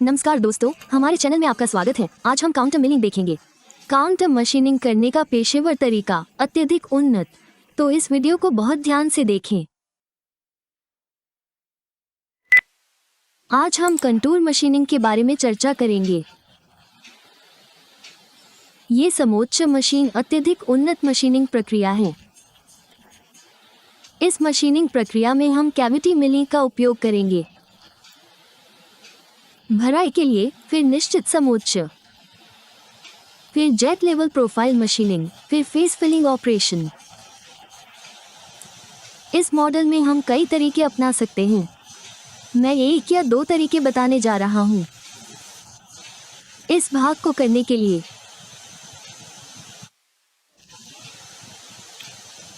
नमस्कार दोस्तों, हमारे चैनल में आपका स्वागत है। आज हम काउंटर मिलिंग देखेंगे। काउंटर मशीनिंग करने का पेशेवर तरीका अत्यधिक उन्नत। तो इस वीडियो को बहुत ध्यान से देखें। आज हम कंटूर मशीनिंग के बारे में चर्चा करेंगे। ये समोच्च मशीन अत्यधिक उन्नत मशीनिंग प्रक्रिया है। इस मशीनिंग प्रक्रिया में हम कैविटी मिलिंग का उपयोग करेंगे। भराई के लिए, फिर निश्चित समोच्च, फिर जेट लेवल प्रोफाइल मशीनिंग, फिर फेस फिलिंग ऑपरेशन। इस मॉडल में हम कई तरीके अपना सकते हैं। मैं एक या दो तरीके बताने जा रहा हूं। इस भाग को करने के लिए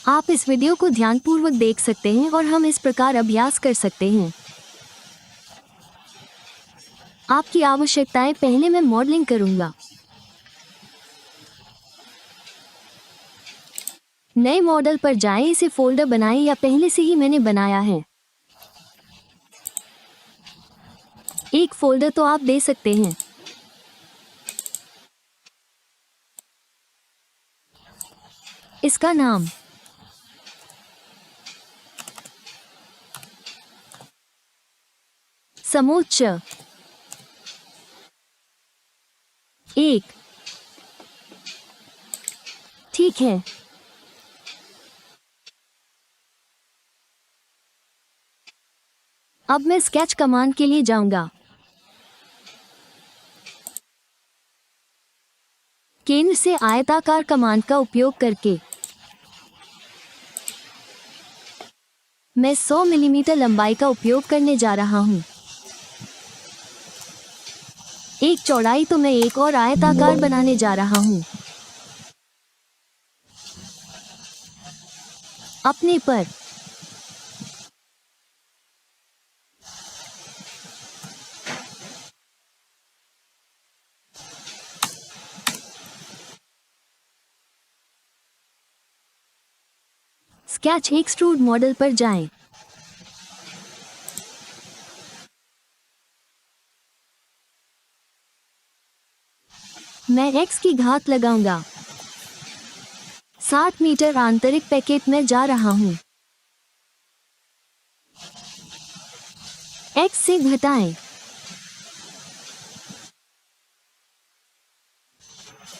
आप इस वीडियो को ध्यानपूर्वक देख सकते हैं और हम इस प्रकार अभ्यास कर सकते हैं। आपकी आवश्यकताएं पहले मैं मॉडलिंग करूंगा। नए मॉडल पर जाएं, इसे फोल्डर बनाएं या पहले से ही मैंने बनाया है। एक फोल्डर तो आप दे सकते हैं। इसका नाम समोच्च 1 ठीक है। अब मैं स्केच कमांड के लिए जाऊंगा। केंद्र से आयताकार कमांड का उपयोग करके मैं 100 मिलीमीटर लंबाई का उपयोग करने जा रहा हूं। एक चौड़ाई तो मैं एक और आयताकार बनाने जा रहा हूं। अपने पर स्केच एक्सट्रूड मॉडल पर जाएं। मैं x की घात लगाऊंगा। 60 मीटर आंतरिक पैकेट में जा रहा हूं। x से घटाएं।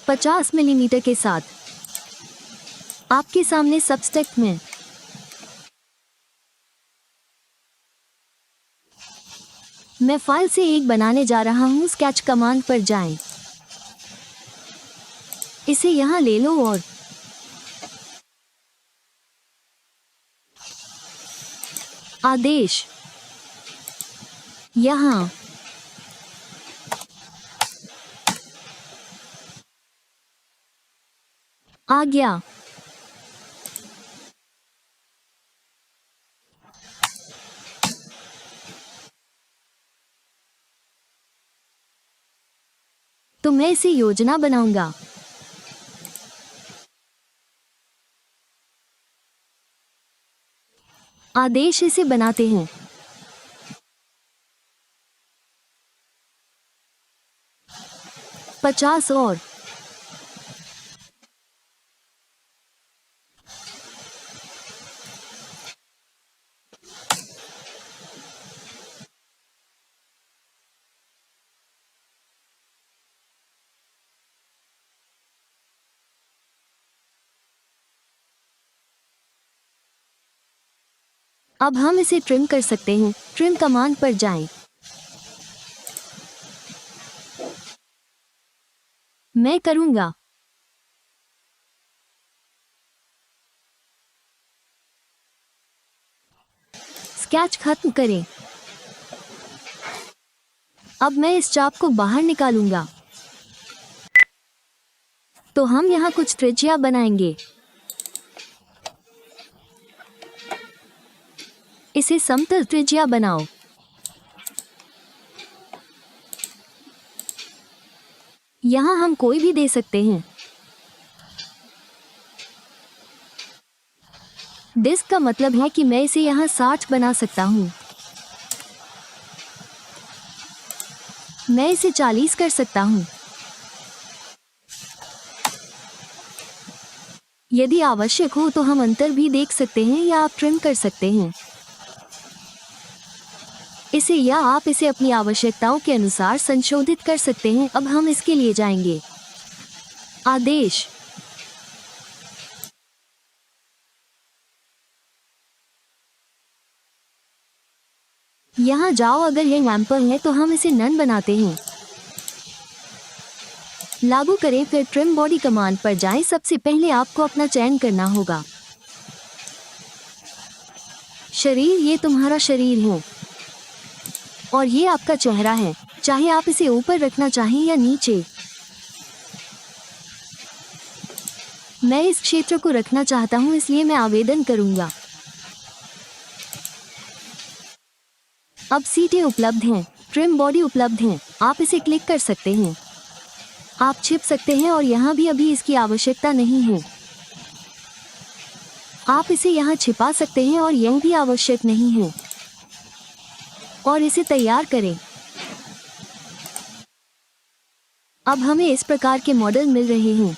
50 मिलीमीटर के साथ आपके सामने सबस्टेट में मैं फाइल से एक बनाने जा रहा हूं। स्केच कमांड पर जाएं। इसे यहां ले लो और आदेश यहां आ गया। तो मैं इसे योजना बनाऊंगा। आदेश इसे बनाते हैं। पचास और अब हम इसे ट्रिम कर सकते हैं। ट्रिम कमांड पर जाएं। मैं करूंगा। स्केच खत्म करें। अब मैं इस चाप को बाहर निकालूंगा। तो हम यहां कुछ त्रिज्या बनाएंगे। इसे समतल त्रिज्या बनाओ। यहां हम कोई भी दे सकते हैं। डिस्क का मतलब है कि मैं इसे यहां 60 बना सकता हूं। मैं इसे 40 कर सकता हूँ। यदि आवश्यक हो तो हम अंतर भी देख सकते हैं या आप ट्रिम कर सकते हैं इसे, या आप इसे अपनी आवश्यकताओं के अनुसार संशोधित कर सकते हैं। अब हम इसके लिए जाएंगे। आदेश। यहाँ जाओ। अगर यह एम्पल है तो हम इसे नन बनाते हैं। लागू करें, फिर ट्रिम बॉडी कमांड पर जाएं। सबसे पहले आपको अपना चयन करना होगा। शरीर, ये तुम्हारा शरीर है और ये आपका चेहरा है। चाहे आप इसे ऊपर रखना चाहें या नीचे। मैं इस क्षेत्र को रखना चाहता हूं, इसलिए मैं आवेदन करूंगा। अब सीटें उपलब्ध हैं, ट्रिम बॉडी उपलब्ध हैं। आप इसे क्लिक कर सकते हैं। आप छिप सकते हैं और यहाँ भी अभी इसकी आवश्यकता नहीं है। आप इसे यहाँ छिपा सकते हैं और यह भी आवश्यक नहीं है। और इसे तैयार करें। अब हमें इस प्रकार के मॉडल मिल रहे हैं।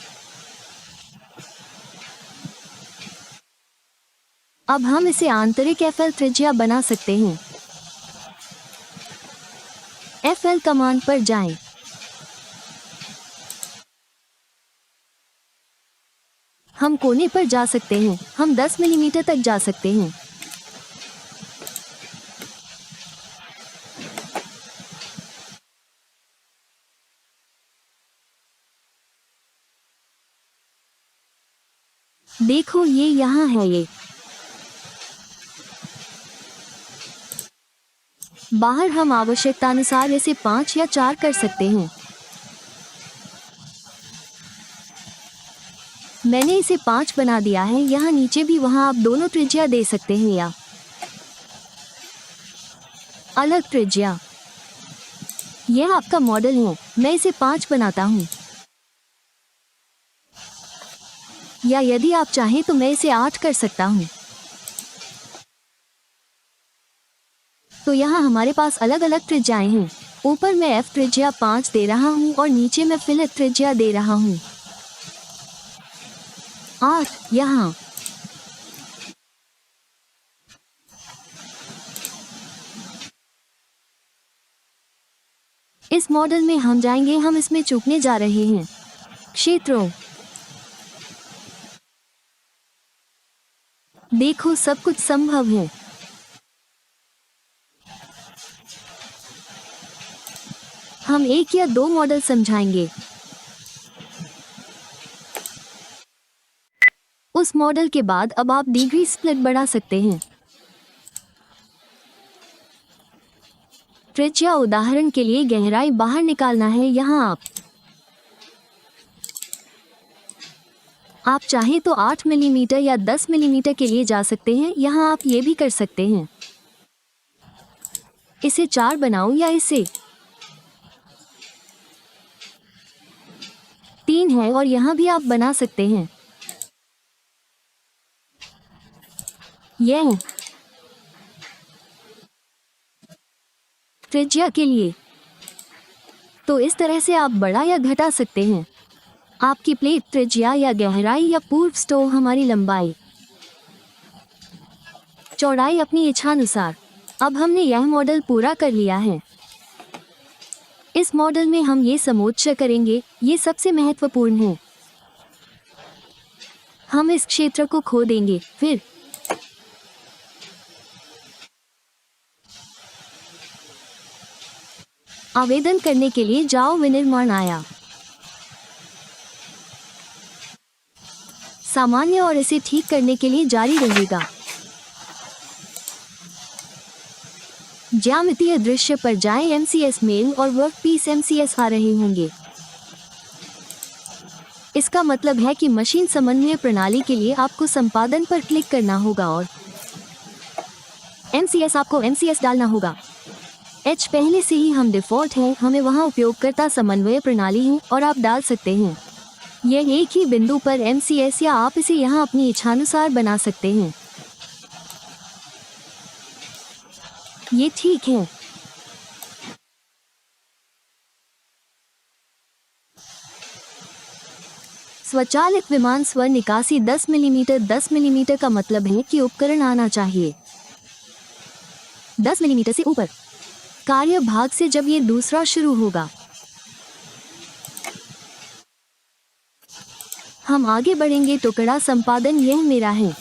अब हम इसे आंतरिक FL त्रिज्या बना सकते हैं। FL कमांड पर जाएं। हम कोने पर जा सकते हैं। हम 10 मिलीमीटर तक जा सकते हैं। देखो, ये यहाँ है। ये बाहर हम आवश्यकतानुसार इसे 5 या 4 कर सकते हैं। मैंने इसे 5 बना दिया है। यहाँ नीचे भी वहाँ आप दोनों त्रिज्या दे सकते हैं या अलग त्रिज्या। यह आपका मॉडल है। मैं इसे 5 बनाता हूँ, या यदि आप चाहें तो मैं इसे 8 कर सकता हूँ। तो यहाँ हमारे पास अलग अलग त्रिज्याएं हैं। ऊपर मैं F त्रिज्या 5 दे रहा हूँ और नीचे मैं फिलेट त्रिज्या दे रहा हूँ 8। यहाँ इस मॉडल में हम जाएंगे। हम इसमें चूकने जा रहे हैं। क्षेत्रों। देखो, सब कुछ संभव है। हम 1 या 2 मॉडल समझाएंगे। उस मॉडल के बाद अब आप डिग्री स्प्लिट बढ़ा सकते हैं। त्रिज्या, उदाहरण के लिए गहराई बाहर निकालना है। यहाँ आप चाहें तो 8 मिलीमीटर या 10 मिलीमीटर के लिए जा सकते हैं। यहाँ आप ये भी कर सकते हैं। इसे 4 बनाऊं या इसे 3 है, और यहाँ भी आप बना सकते हैं। यह त्रिज्या के लिए। तो इस तरह से आप बढ़ा या घटा सकते हैं। आपकी प्लेट त्रिज्या या गहराई या पूर्व स्टोव, हमारी लंबाई, चौड़ाई अपनी इच्छानुसार। अब हमने यह मॉडल पूरा कर लिया है। इस मॉडल में हम ये समोच्च करेंगे। ये सबसे महत्वपूर्ण है। हम इस क्षेत्र को खो देंगे। फिर आवेदन करने के लिए जाओ। विनिर्माण आया सामान्य और इसे ठीक करने के लिए जारी रहेगा। ज्यामितीय दृश्य पर जाएं। MCS मेल और वर्कपीस MCS आ रहे होंगे। इसका मतलब है कि मशीन समन्वय प्रणाली के लिए आपको संपादन पर क्लिक करना होगा और MCS आपको MCS डालना होगा। H पहले से ही हम डिफ़ॉल्ट है। हमें वहां उपयोगकर्ता समन्वय प्रणाली है और आप डाल सकते हैं। यह एक ही बिंदु पर MCS, या आप इसे यहां अपनी इच्छानुसार बना सकते हैं। ये ठीक है। स्वचालित विमान स्व निकासी 10 मिलीमीटर। 10 मिलीमीटर का मतलब है कि उपकरण आना चाहिए 10 मिलीमीटर से ऊपर। कार्य भाग से जब ये दूसरा शुरू होगा। हम आगे बढ़ेंगे तो कड़ा संपादन यह मेरा है।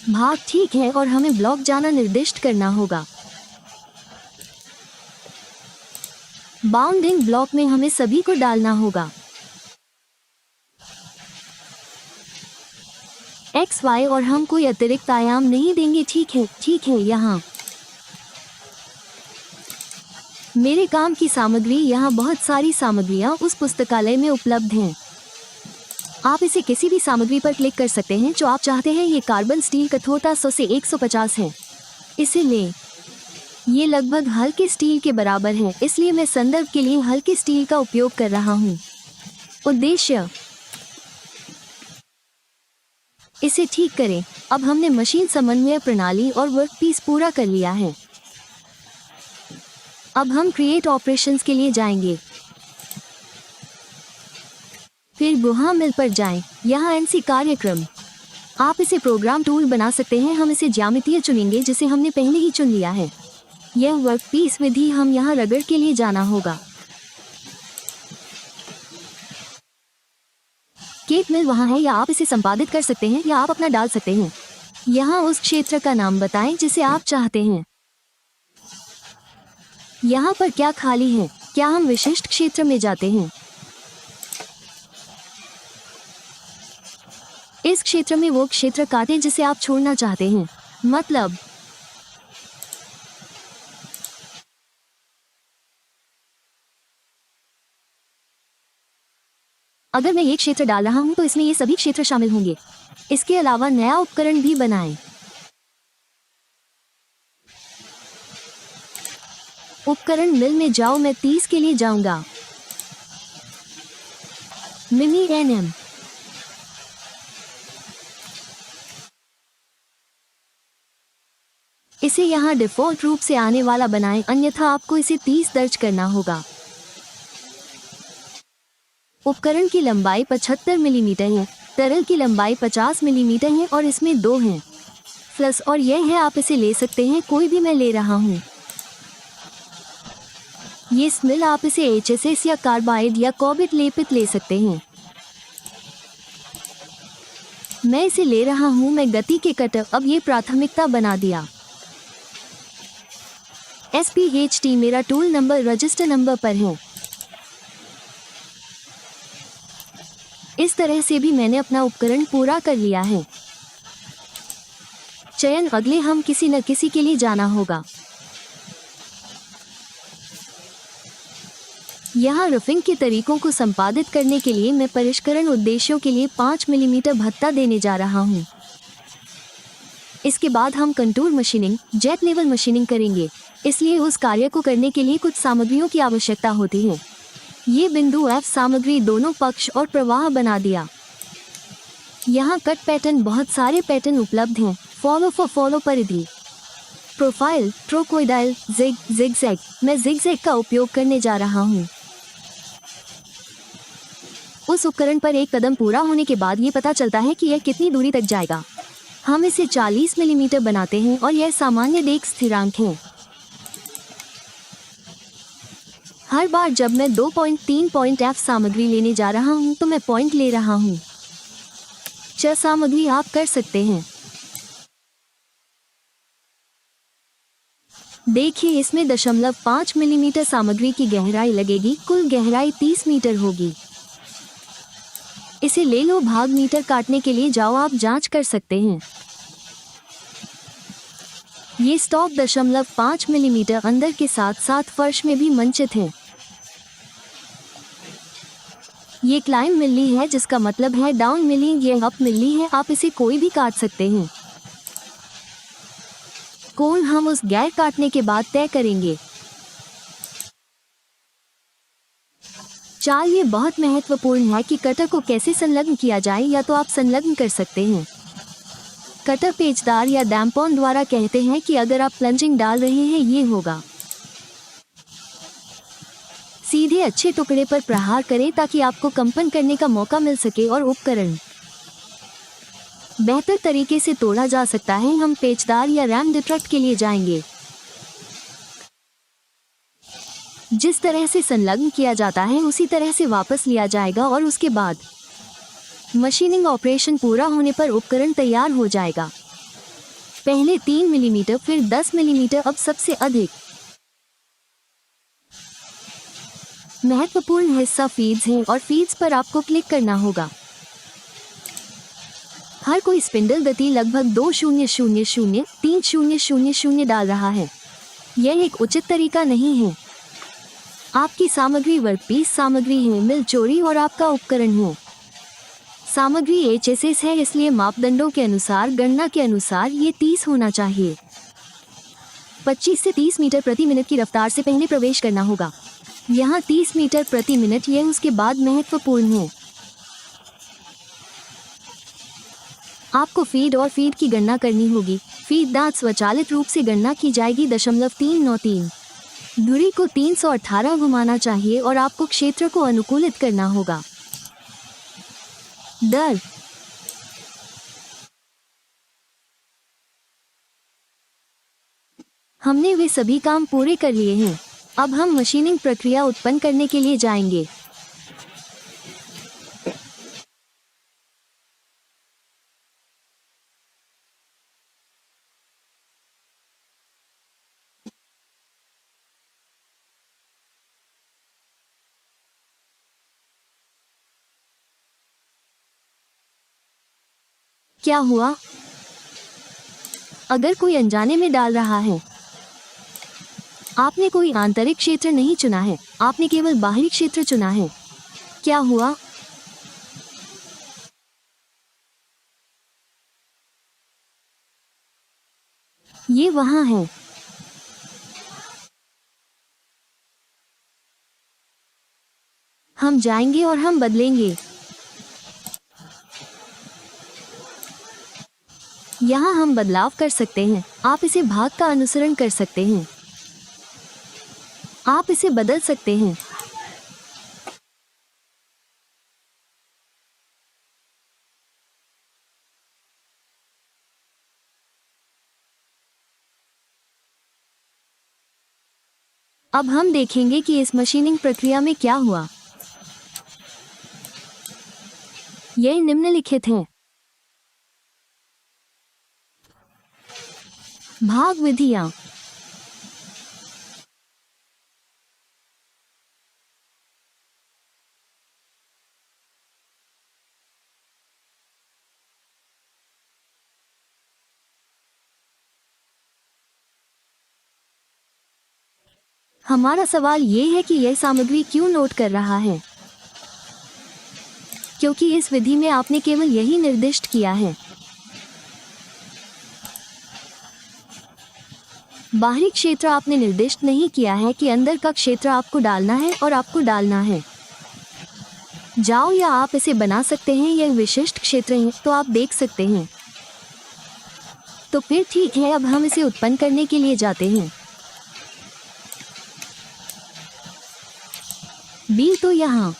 भाग ठीक है और हमें ब्लॉक जाना निर्दिष्ट करना होगा। बाउंडिंग ब्लॉक में हमें सभी को डालना होगा। एक्स वाई और हम कोई अतिरिक्त आयाम नहीं देंगे। ठीक है। यहाँ मेरे काम की सामग्री, यहाँ बहुत सारी सामग्रियाँ उस पुस्तकालय में उपलब्ध हैं। आप इसे किसी भी सामग्री पर क्लिक कर सकते हैं जो आप चाहते हैं। ये कार्बन स्टील कठोरता 100 से 150 है। इसे लें। ये लगभग हल्के स्टील के बराबर है, इसलिए मैं संदर्भ के लिए हल्के स्टील का उपयोग कर रहा हूँ। उद्देश्य, इसे ठीक करें। अब हमने मशीन समन्वय प्रणाली और वर्कपीस पूरा कर लिया है। अब हम क्रिएट ऑपरेशंस के लिए जाएंगे। फिर गुहा मिल पर जाएं। यहाँ एनसी कार्यक्रम। आप इसे प्रोग्राम टूल बना सकते हैं। हम इसे ज्यामितीय चुनेंगे जिसे हमने पहले ही चुन लिया है। यह वर्कपीस विधि, हम यहाँ रगड़ के लिए जाना होगा। केट मिल वहाँ है, या आप इसे संपादित कर सकते हैं या आप अपना डाल सकते हैं। यहाँ उस क्षेत्र का नाम बताएं जिसे आप चाहते हैं। यहाँ पर क्या खाली है? क्या हम विशिष्ट क्षेत्र में जाते हैं? इस क्षेत्र में वो क्षेत्र काटें जिसे आप छोड़ना चाहते हैं। मतलब, अगर मैं ये क्षेत्र डाल रहा हूं तो इसमें ये सभी क्षेत्र शामिल होंगे। इसके अलावा नया उपकरण भी बनाएं। उपकरण मिल में जाओ। मैं 30 के लिए जाऊंगा। मिमी एनएम। इसे यहाँ डिफ़ॉल्ट रूप से आने वाला बनाएं, अन्यथा आपको इसे 30 दर्ज करना होगा। उपकरण की लंबाई 75 मिलीमीटर है। तरल की लंबाई 50 मिलीमीटर है और इसमें 2 हैं। प्लस और यह है, आप इसे ले सकते हैं, कोई भी मैं ले रहा हूँ। ये स्मिल, आप इसे HSS या कार्बाइड या कॉबिट लेपित ले सकते हैं। मैं इसे ले रहा हूँ। मैं गति के कटर, अब ये प्राथमिकता बना दिया। SPHT मेरा टूल नंबर रजिस्टर नंबर पर है। इस तरह से भी मैंने अपना उपकरण पूरा कर लिया है। चयन, अगले हम किसी न किसी के लिए जाना होगा। यहाँ रफिंग के तरीकों को संपादित करने के लिए मैं परिष्करण उद्देश्यों के लिए 5 मिलीमीटर भत्ता देने जा रहा हूँ। इसके बाद हम contour machining, jet level machining करेंगे, इसलिए उस कार्य को करने के लिए कुछ सामग्रियों की आवश्यकता होती है। ये बिंदु F सामग्री दोनों पक्ष और प्रवाह बना दिया। यहाँ कट पैटर्न, बहुत सारे पैटर्न उपलब्ध हैं। फॉलो परिधि, प्रोफाइल, ट्रोकोइडाइल, जिगजैग। मैं जिगजैग का उपयोग करने जा रहा हूँ। उस उपकरण पर एक कदम पूरा होने के बाद ये पता चलता है कि यह कितनी दूरी तक जाएगा। हम इसे 40 मिलीमीटर बनाते हैं और यह सामान्य वेग स्थिरांक है। हर बार जब मैं 2.3 सामग्री लेने जा रहा हूं तो मैं पॉइंट ले रहा हूं। चर सामग्री आप कर सकते हैं। देखिए, इसमें 0.5 मिलीमीटर सामग्री की गहराई लगेगी। कुल गहराई 30 मीटर होगी। इसे ले लो। भाग मीटर काटने के लिए जाओ, आप जांच कर सकते हैं। ये स्टॉक 0.5 मिलीमीटर अंदर के साथ साथ फर्श में भी मंचित है। ये क्लाइंब मिली है, जिसका मतलब है डाउन मिली। ये अप मिली है, आप इसे कोई भी काट सकते हैं। कोण हम उस गैर काटने के बाद तय करेंगे। चाल, ये बहुत महत्वपूर्ण है कि कटर को कैसे संलग्न किया जाए, या तो आप संलग्न कर सकते हैं। कटर पेचदार या डैम्पॉन द्वारा कहते हैं कि अगर आप प्लंजिंग डाल रहे हैं ये होगा। सीधे अच्छे टुकड़े पर प्रहार करें ताकि आपको कंपन करने का मौका मिल सके और उपकरण बेहतर तरीके से तोड़ा जा सकता है। हम पेचदार या रैम डिट्रैक्ट के लिए जाएंगे। जिस तरह से संलग्न किया जाता है उसी तरह से वापस लिया जाएगा और उसके बाद मशीनिंग ऑपरेशन पूरा होने पर उपकरण तैयार हो जाएगा। पहले 3 मिलीमीटर, फिर 10 मिलीमीटर, अब सबसे अधिक महत्वपूर्ण हिस्सा फीड्स है और फीड्स पर आपको क्लिक करना होगा। हर कोई स्पिंडल गति लगभग 2000300 डाल रहा है। यह एक उचित तरीका नहीं है। आपकी सामग्री वर्कपीस सामग्री है, मिल चोरी और आपका उपकरण है। सामग्री HSS है, इसलिए मापदंडों के अनुसार गणना के अनुसार ये 30 होना चाहिए। 25 से 30 मीटर प्रति मिनट की रफ्तार से पहले प्रवेश करना होगा। यहाँ 30 मीटर प्रति मिनट, यह उसके बाद महत्वपूर्ण है। आपको फीड और फीड की गणना करनी होगी। फीड दांत स्वचालित रूप से गणना की जाएगी। 393 धुरी को 318 घुमाना चाहिए और आपको क्षेत्र को अनुकूलित करना होगा। दर हमने वे सभी काम पूरे कर लिए हैं। अब हम मशीनिंग प्रक्रिया उत्पन्न करने के लिए जाएंगे। क्या हुआ? अगर कोई अनजाने में डाल रहा है, आपने कोई आंतरिक क्षेत्र नहीं चुना है, आपने केवल बाहरी क्षेत्र चुना है। क्या हुआ? ये वहां है। हम जाएंगे और हम बदलेंगे। यहाँ हम बदलाव कर सकते हैं। आप इसे भाग का अनुसरण कर सकते हैं। आप इसे बदल सकते हैं। अब हम देखेंगे कि इस मशीनिंग प्रक्रिया में क्या हुआ। यह निम्नलिखित है। भाग विधियां। हमारा सवाल ये है कि यह सामग्री क्यों नोट कर रहा है, क्योंकि इस विधि में आपने केवल यही निर्दिष्ट किया है। बाहरी क्षेत्र आपने निर्दिष्ट नहीं किया है कि अंदर का क्षेत्र आपको डालना है और आपको डालना है। जाओ या आप इसे बना सकते हैं। यह विशिष्ट क्षेत्र है तो आप देख सकते हैं। तो फिर ठीक है, अब हम इसे उत्पन्न करने के लिए जाते हैं। बी तो यहाँ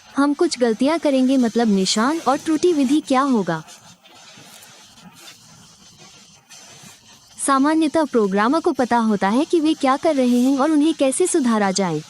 हम कुछ गलतियां करेंगे, मतलब निशान और त्रुटि विधि क्या होगा। सामान्यतः प्रोग्रामर को पता होता है कि वे क्या कर रहे हैं और उन्हें कैसे सुधारा जाए।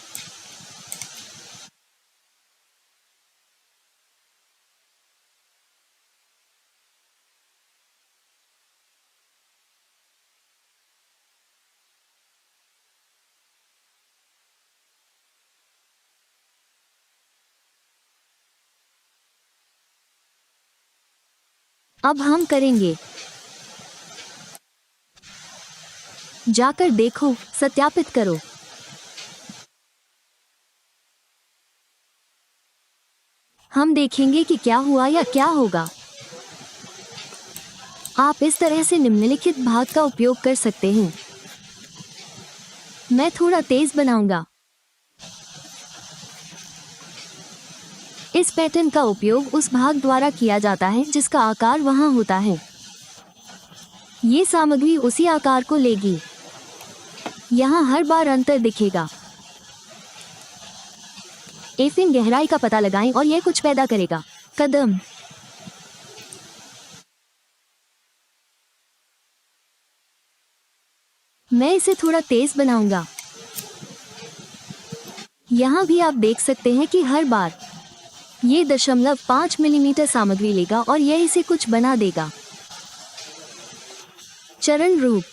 अब हम करेंगे। जाकर देखो, सत्यापित करो। हम देखेंगे कि क्या हुआ या क्या होगा। आप इस तरह से निम्नलिखित भाग का उपयोग कर सकते हैं। मैं थोड़ा तेज बनाऊंगा। इस पैटर्न का उपयोग उस भाग द्वारा किया जाता है जिसका आकार वहां होता है। ये सामग्री उसी आकार को लेगी। यहाँ हर बार अंतर दिखेगा। एफिन गहराई का पता लगाएं और यह कुछ पैदा करेगा। कदम। मैं इसे थोड़ा तेज बनाऊंगा। यहाँ भी आप देख सकते हैं कि हर बार ये 0.5 मिलीमीटर सामग्री लेगा और यह इसे कुछ बना देगा। चरण रूप।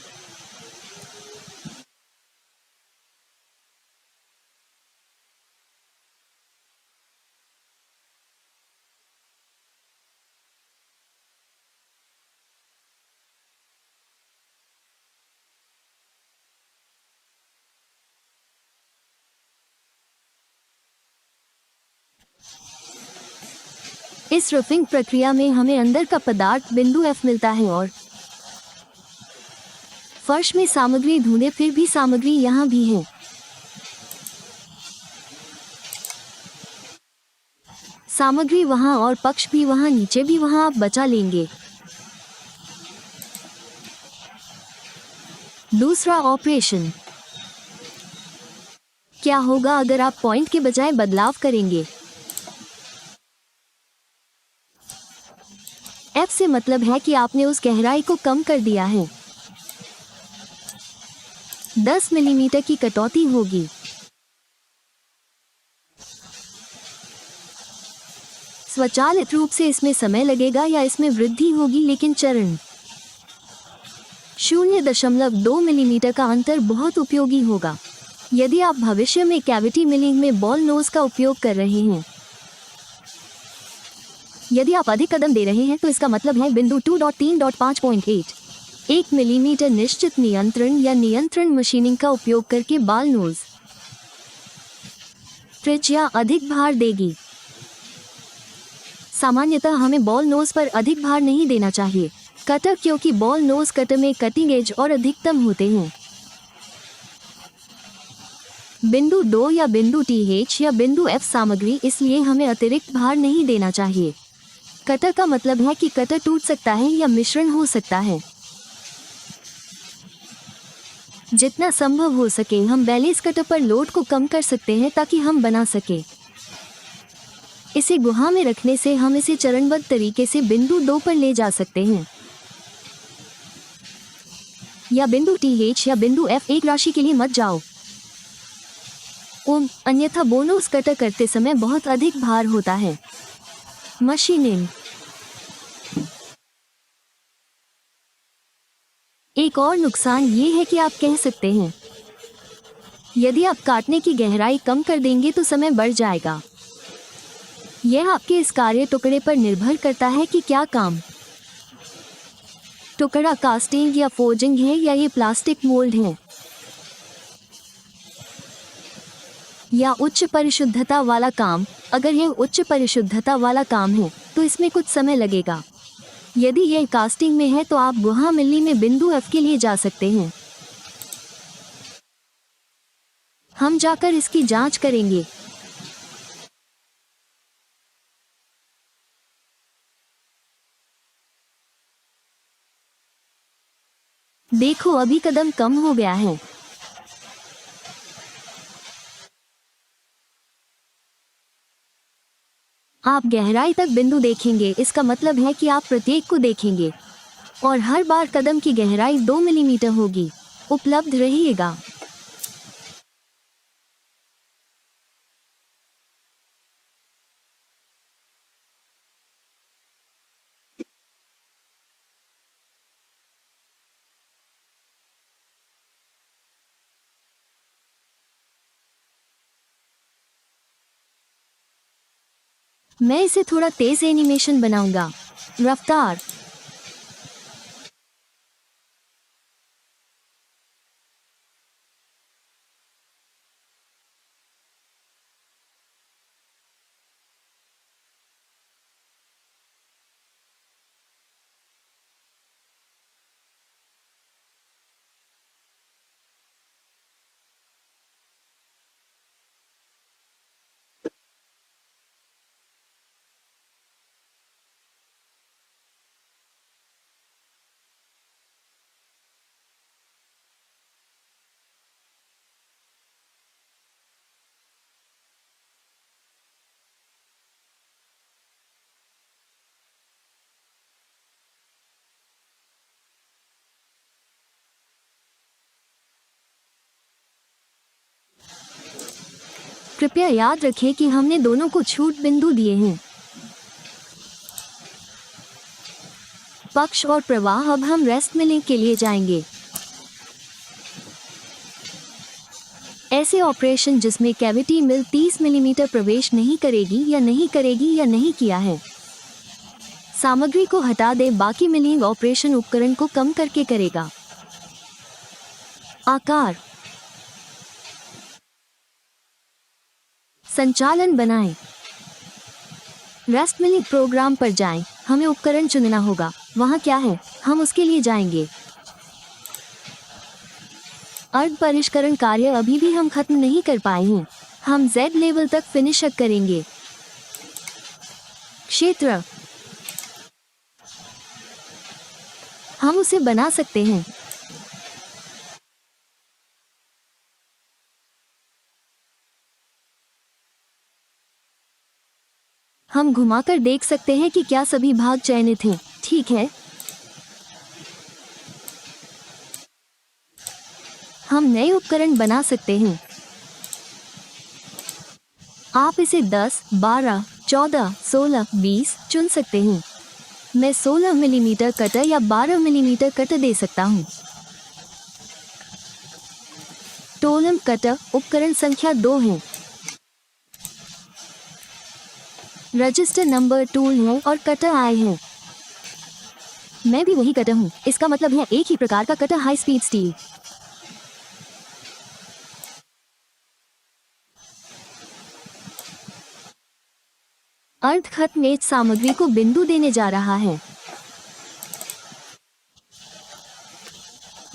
इस रफिंग प्रक्रिया में हमें अंदर का पदार्थ बिंदु F मिलता है और फर्श में सामग्री ढूंढे, फिर भी सामग्री यहाँ भी है। सामग्री वहाँ और पक्ष भी वहाँ, नीचे भी वहाँ, आप बचा लेंगे। दूसरा ऑपरेशन। क्या होगा अगर आप पॉइंट के बजाय बदलाव करेंगे? F से मतलब है कि आपने उस गहराई को कम कर दिया है। 10 मिलीमीटर की कटौती होगी। स्वचालित रूप से इसमें समय लगेगा या इसमें वृद्धि होगी, लेकिन चरण 0.2 मिलीमीटर का अंतर बहुत उपयोगी होगा यदि आप भविष्य में कैविटी मिलिंग में बॉल नोज का उपयोग कर रहे हैं। यदि आप अधिक कदम दे रहे हैं तो इसका मतलब है बिंदु 2.3.5.8 1 मिलीमीटर निश्चित नियंत्रण या नियंत्रण मशीनिंग का उपयोग करके बॉल नोज त्रिज्या अधिक भार देगी। सामान्यतः हमें बॉल नोज पर अधिक भार नहीं देना चाहिए कटर, क्योंकि बॉल नोज कटर में कटिंग एज और अधिकतम होते हैं। बिंदु 2 या बिंदु TH या बिंदु F सामग्री, इसलिए हमें अतिरिक्त भार नहीं देना चाहिए। कटर का मतलब है कि कटर टूट सकता है या मिश्रण हो सकता है। जितना संभव हो सके हम बैलेंस कटर पर लोड को कम कर सकते हैं ताकि हम बना सके। इसे गुहा में रखने से हम इसे चरणबद्ध तरीके से बिंदु 2 पर ले जा सकते हैं या बिंदु TH या बिंदु F। एक राशि के लिए मत जाओ, अन्यथा बोनस कटर करते समय बहुत अधिक भार होता है। मशीनिंग। एक और नुकसान ये है कि आप कह सकते हैं यदि आप काटने की गहराई कम कर देंगे तो समय बढ़ जाएगा। यह आपके इस कार्य टुकड़े पर निर्भर करता है कि क्या काम टुकड़ा कास्टिंग या फोर्जिंग है या ये प्लास्टिक मोल्ड है या उच्च परिशुद्धता वाला काम। अगर यह उच्च परिशुद्धता वाला काम है तो इसमें कुछ समय लगेगा। यदि यह कास्टिंग में है तो आप गुहा मिलनी में बिंदु F के लिए जा सकते हैं। हम जाकर इसकी जांच करेंगे। देखो अभी कदम कम हो गया है। आप गहराई तक बिंदु देखेंगे, इसका मतलब है कि आप प्रत्येक को देखेंगे और हर बार कदम की गहराई 2 मिलीमीटर होगी। उपलब्ध रहिएगा। मैं इसे थोड़ा तेज एनिमेशन बनाऊंगा। रफ्तार। कृपया याद रखें कि हमने दोनों को छूट बिंदु दिए हैं। पक्ष और प्रवाह। अब हम रेस्ट मिलिंग के लिए जाएंगे। ऐसे ऑपरेशन जिसमें कैविटी मिल 30 मिलीमीटर प्रवेश नहीं करेगी या नहीं किया है। सामग्री को हटा दें, बाकी मिलिंग ऑपरेशन उपकरण को कम करके करेगा। आकार, संचालन बनाएं। रेस्ट मिलिंग प्रोग्राम पर जाएं। हमें उपकरण चुनना होगा। वहां क्या है, हम उसके लिए जाएंगे। अर्ध परिष्करण कार्य अभी भी हम खत्म नहीं कर पाए हैं। हम Z लेवल तक फिनिश करेंगे। क्षेत्र, हम उसे बना सकते हैं। हम घुमाकर देख सकते हैं कि क्या सभी भाग चयनित हैं। ठीक है, हम नए उपकरण बना सकते हैं। आप इसे 10, 12, 14, 16, 20 चुन सकते हैं। मैं 16 मिलीमीटर कटर या 12 मिलीमीटर कटर दे सकता हूं। टोलम कटर उपकरण संख्या 2 है। रजिस्टर नंबर टूल है और कटर आए हैं। मैं भी वही कटर हूँ, इसका मतलब है एक ही प्रकार का कटर, हाई स्पीड स्टील। अर्ध खत्म एज सामग्री को बिंदु देने जा रहा है।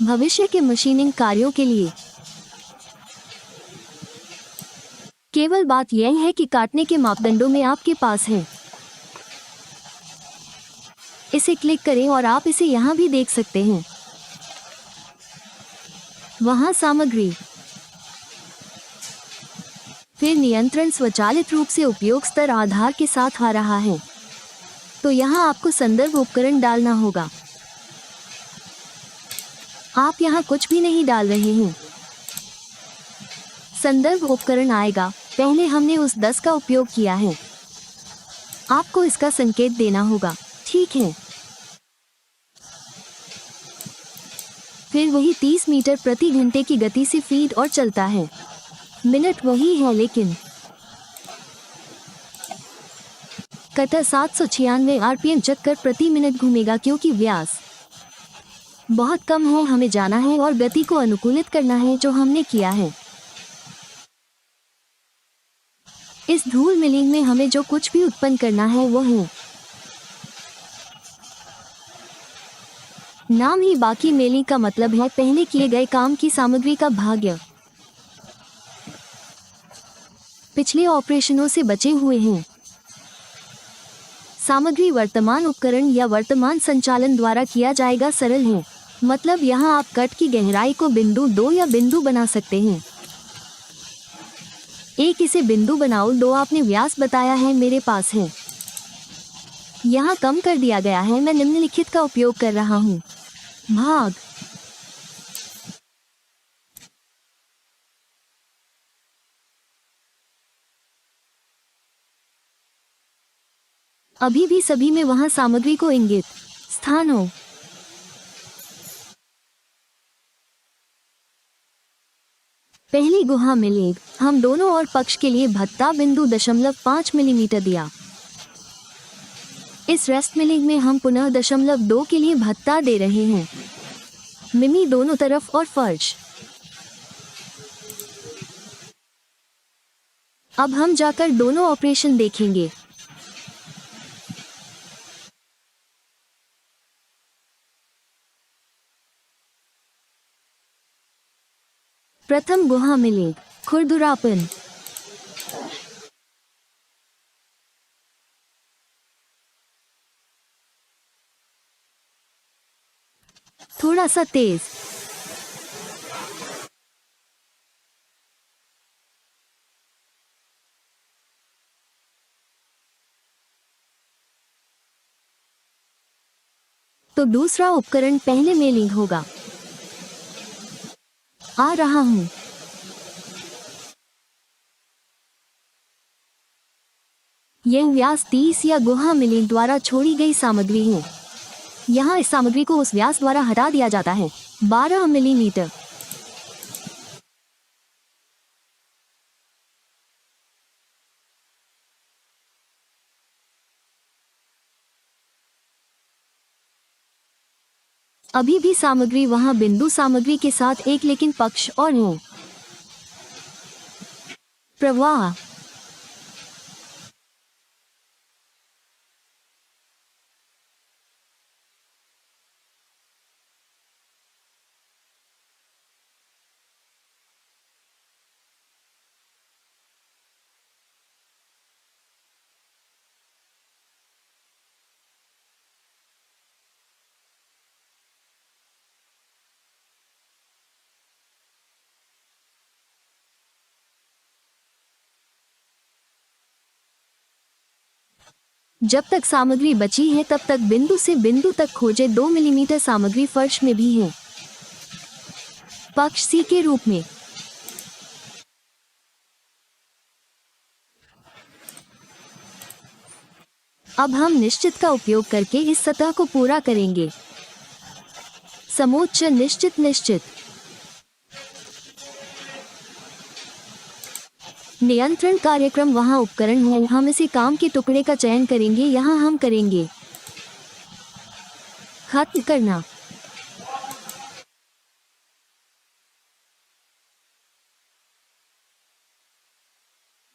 भविष्य के मशीनिंग कार्यों के लिए केवल बात यह है कि काटने के मापदंडों में आपके पास है। इसे क्लिक करें और आप इसे यहां भी देख सकते हैं। वहां सामग्री, फिर नियंत्रण स्वचालित रूप से उपयोग स्तर आधार के साथ आ रहा है। तो यहां आपको संदर्भ उपकरण डालना होगा। आप यहां कुछ भी नहीं डाल रहे हैं। संदर्भ उपकरण आएगा। पहले हमने उस 10 का उपयोग किया है। आपको इसका संकेत देना होगा। ठीक है, फिर वही 30 मीटर प्रति घंटे की गति से फीड और चलता है। मिनट वही है, लेकिन कटर 796 आरपीएम चक्कर प्रति मिनट घूमेगा क्योंकि व्यास बहुत कम है। हमें जाना है और गति को अनुकूलित करना है, जो हमने किया है। इस धूल मिलिंग में हमें जो कुछ भी उत्पन्न करना है वो है नाम ही। बाकी मिलिंग का मतलब है पहले किए गए काम की सामग्री का भाग्य पिछले ऑपरेशनों से बचे हुए हैं। सामग्री वर्तमान उपकरण या वर्तमान संचालन द्वारा किया जाएगा। सरल है, मतलब यहाँ आप कट की गहराई को बिंदु 2 या बिंदु बना सकते हैं। एक इसे बिंदु बनाओ। 2 आपने व्यास बताया है, मेरे पास है। यहाँ कम कर दिया गया है। मैं निम्नलिखित का उपयोग कर रहा हूँ। भाग, अभी भी सभी में वहां सामग्री को इंगित स्थान हो। पहली गुहा मिलेग। हम दोनों और पक्ष के लिए भत्ता बिंदु 0.5 मिलीमीटर दिया। इस रेस्ट मिलिंग में हम पुनः 0.2 के लिए भत्ता दे रहे हैं। मिमी दोनों तरफ और फर्श। अब हम जाकर दोनों ऑपरेशन देखेंगे। प्रथम गुहा मिलेग, खुरदुरापन। थोड़ा सा तेज। तो दूसरा उपकरण पहले में लिंक होगा। आ रहा हूं। यह व्यास 30 या गुहा मिली द्वारा छोड़ी गई सामग्री है। यहाँ इस सामग्री को उस व्यास द्वारा हटा दिया जाता है। 12 मिलीमीटर। अभी भी सामग्री वहां बिंदु सामग्री के साथ एक लेकिन पक्ष और है। प्रवाह। जब तक सामग्री बची है तब तक बिंदु से बिंदु तक खोजे। 2 मिलीमीटर सामग्री फर्श में भी है। पक्ष सी के रूप में। अब हम निश्चित का उपयोग करके इस सतह को पूरा करेंगे। समोच्च निश्चित। नियंत्रण कार्यक्रम वहाँ उपकरण है। हम इसी काम के टुकड़े का चयन करेंगे। यहाँ हम करेंगे खत्म करना।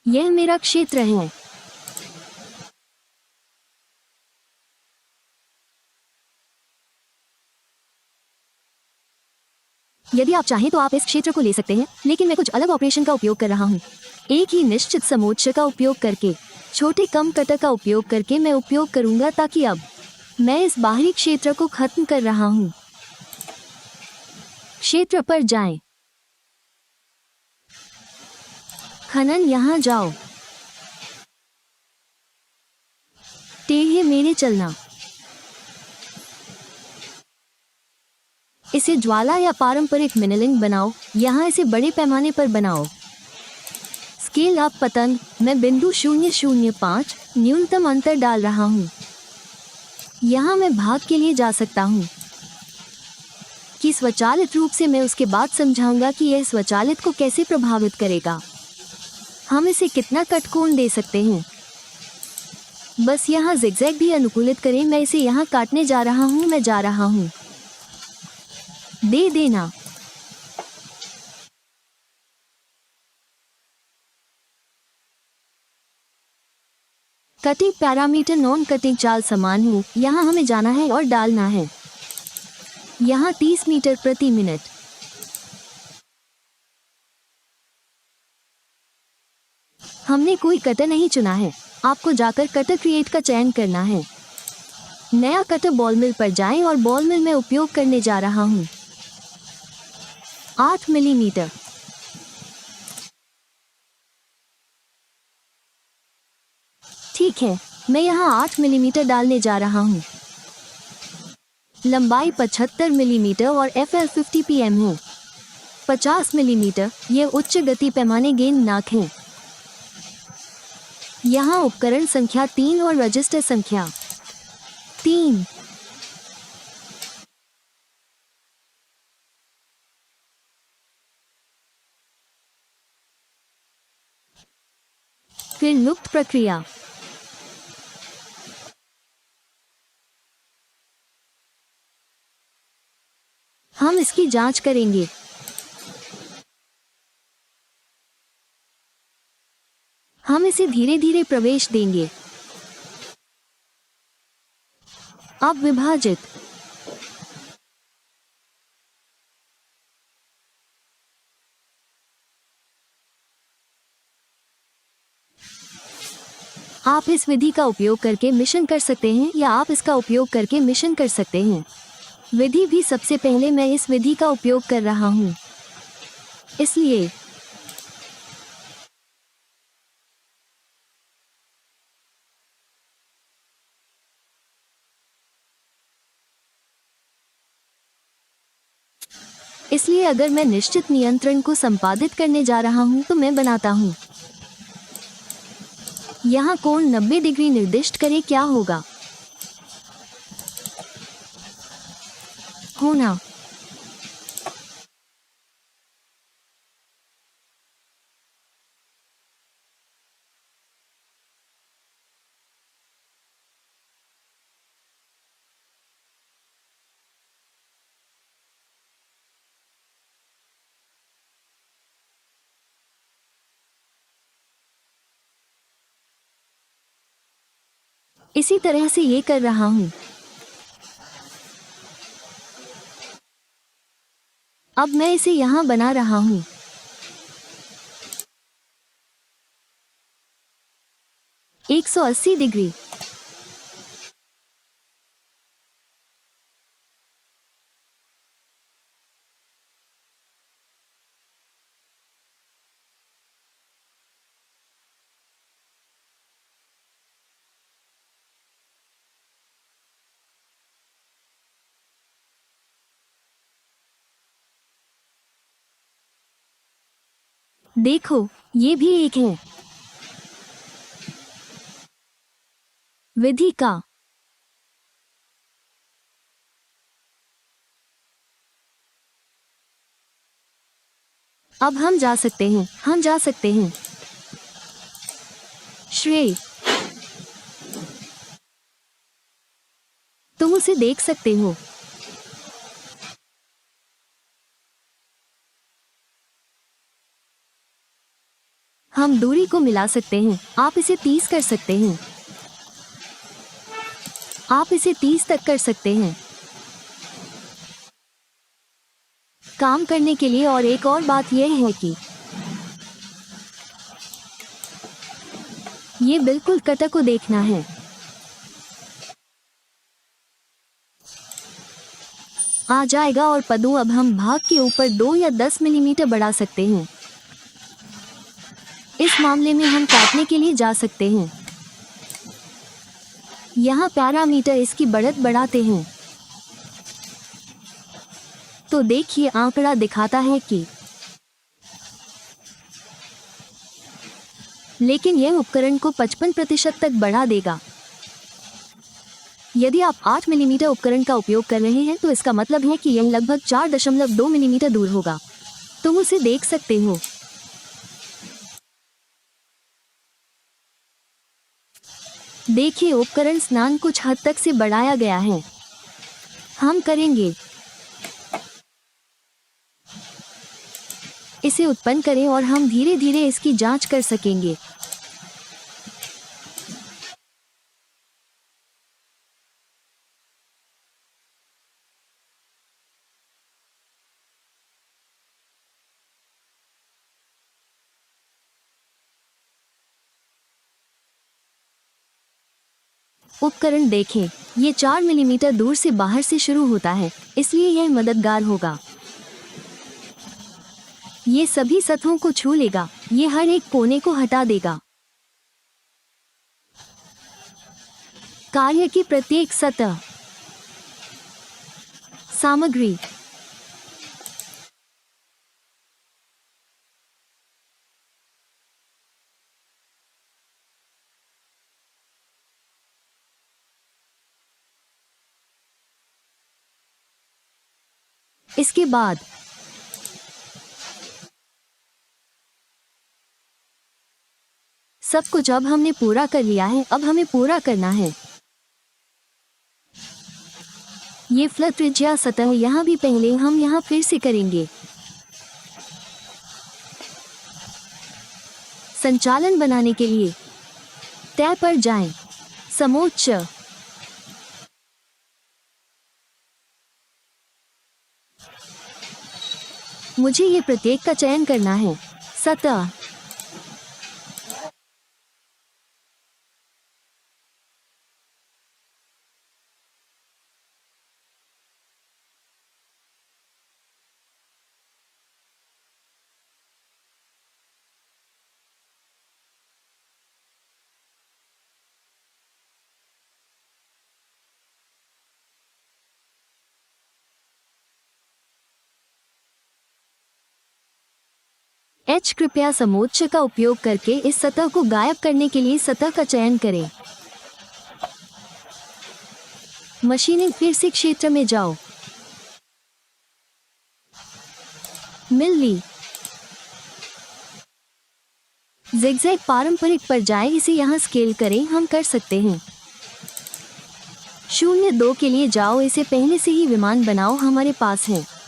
यह मेरा क्षेत्र है। यदि आप चाहें तो आप इस क्षेत्र को ले सकते हैं, लेकिन मैं कुछ अलग ऑपरेशन का उपयोग कर रहा हूँ। एक ही निश्चित समोच्च का उपयोग करके, छोटे कम कटर का उपयोग करके मैं उपयोग करूंगा, ताकि अब मैं इस बाहरी क्षेत्र को खत्म कर रहा हूँ। क्षेत्र पर जाएं। खनन यहाँ जाओ। टेढ़े मेढ़े चलना। इसे ज्वाला या पारंपरिक मिनलिंग बनाओ। यहाँ इसे बड़े पैमाने पर बनाओ। स्केल अप पतन। मैं बिंदु 0.05 न्यूनतम अंतर डाल रहा हूँ। यहाँ मैं भाग के लिए जा सकता हूँ कि स्वचालित रूप से मैं उसके बाद समझाऊंगा कि यह स्वचालित को कैसे प्रभावित करेगा। हम इसे कितना कटकोण दे सकते हैं। बस यहाँ जिगजैग भी अनुकूलित करें। मैं इसे यहाँ काटने जा रहा हूँ। मैं जा रहा हूँ। दे देना। कटिंग पैरामीटर नॉन कटिंग चाल समान हो। यहाँ हमें जाना है और डालना है। यहाँ 30 मीटर प्रति मिनट। हमने कोई कटर नहीं चुना है। आपको जाकर कटर क्रिएट का चयन करना है। नया कटर बॉल मिल पर जाएं और बॉल मिल में उपयोग करने जा रहा हूँ। 8 मिलीमीटर। ठीक है, मैं यहाँ 8 मिलीमीटर डालने जा रहा हूँ। लंबाई 75 मिलीमीटर और FL 50 pm है। 50 मिलीमीटर। ये उच्च गति पैमाने गेंद नाक है। यहाँ उपकरण संख्या 3 और रजिस्टर संख्या 3। फिर लुप्त प्रक्रिया। हम इसकी जांच करेंगे। हम इसे धीरे धीरे प्रवेश देंगे। अब विभाजित। आप इस विधि का उपयोग करके मिशन कर सकते हैं या आप इसका उपयोग करके मिशन कर सकते हैं। विधि भी सबसे पहले मैं इस विधि का उपयोग कर रहा हूँ, इसलिए अगर मैं निश्चित नियंत्रण को संपादित करने जा रहा हूँ तो मैं बनाता हूँ यहाँ कोण 90 डिग्री निर्दिष्ट करें, क्या होगा? होना। इसी तरह से ये कर रहा हूँ। अब मैं इसे यहाँ बना रहा हूँ। एक 180 डिग्री। देखो, ये भी एक है। विधि का। अब हम जा सकते हैं, हम जा सकते हैं। श्रेय, तुम उसे देख सकते हो। हम दूरी को मिला सकते हैं। आप इसे 30 कर सकते हैं। आप इसे 30 तक कर सकते हैं। काम करने के लिए। और एक और बात यह है कि ये बिल्कुल कटर को देखना है। आ जाएगा। और पदों, अब हम भाग के ऊपर 2 या 10 मिलीमीटर बढ़ा सकते हैं। इस मामले में हम काटने के लिए जा सकते हैं। यहाँ पैरामीटर इसकी बढ़त बढ़ाते हैं। तो देखिए, आंकड़ा दिखाता है कि लेकिन यह उपकरण को 55% तक बढ़ा देगा। यदि आप 8 मिलीमीटर उपकरण का उपयोग कर रहे हैं तो इसका मतलब है कि यह लगभग 4.2 मिलीमीटर दूर होगा। तुम उसे देख सकते हो। देखिए, उपकरण स्नान कुछ हद तक से बढ़ाया गया है। हम करेंगे। इसे उत्पन्न करें और हम धीरे धीरे इसकी जांच कर सकेंगे। उपकरण देखें, ये 4 मिलीमीटर दूर से बाहर से शुरू होता है, इसलिए यह मददगार होगा। ये सभी सतहों को छू लेगा। ये हर एक कोने को हटा देगा। कार्य की प्रत्येक सतह। सामग्री। इसके बाद सब कुछ अब हमने पूरा कर लिया है। अब हमें पूरा करना है। ये फ्लैट त्रिज्या सतह यहाँ भी पहले हम यहाँ फिर से करेंगे। संचालन बनाने के लिए तय पर जाएं। समोच्च। मुझे ये प्रत्येक का चयन करना है। सतह। एच कृपया समोच्च का उपयोग करके इस सतह को गायब करने के लिए सतह का चयन करें। मशीनिंग फिर से क्षेत्र में जाओ। मिल ली। ज़िगज़ैग पारंपरिक पर जाएं, इसे यहाँ स्केल करें, हम कर सकते हैं। 02 के लिए जाओ, इसे पहले से ही विमान बनाओ, हमारे पास है।